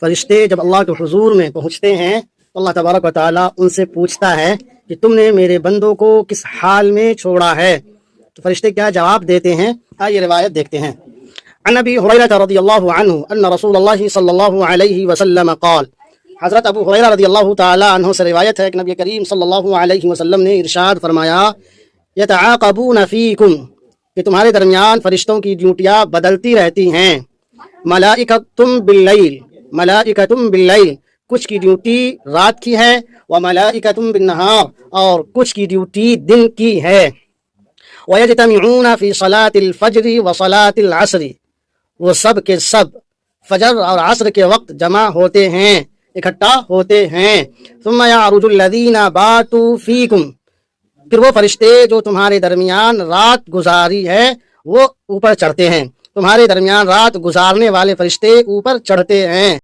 فرشتے جب اللہ کے حضور میں پہنچتے ہیں تو اللہ تبارک و تعالیٰ ان سے پوچھتا ہے کہ تم نے میرے بندوں کو کس حال میں چھوڑا ہے؟ تو فرشتے کیا جواب دیتے ہیں؟ آئیے روایت دیکھتے ہیں۔ عن ابی ہریرہ رضی اللہ عنہ ان رسول اللہ صلی اللہ علیہ وسلم قال، حضرت ابو ہریرہ رضی اللہ تعالی عنہ سے روایت ہے کہ نبی کریم صلی اللہ علیہ وسلم نے ارشاد فرمایا، یتعاقبون فیکم، کہ تمہارے درمیان فرشتوں کی ڈیوٹیاں بدلتی رہتی ہیں، ملائکتم باللیل، ملائکتم باللیل، کچھ کی ڈیوٹی رات کی ہے، وملائکتم بالنہار، اور کچھ کی ڈیوٹی دن کی ہے، وَيَجْتَمِعُونَ فِي صَلَاةِ الْفَجْرِ وَصَلَاةِ الْعَصْرِ، وہ سب کے سب فجر اور عصر کے وقت جمع ہوتے ہیں، اکٹھا ہوتے ہیں، ثُمَّ يَعْرُجُ الَّذِينَ بَاتُوا فِيكُمْ، پھر وہ فرشتے جو تمہارے درمیان رات گزاری ہے وہ اوپر چڑھتے ہیں، تمہارے درمیان رات گزارنے والے فرشتے اوپر چڑھتے ہیں،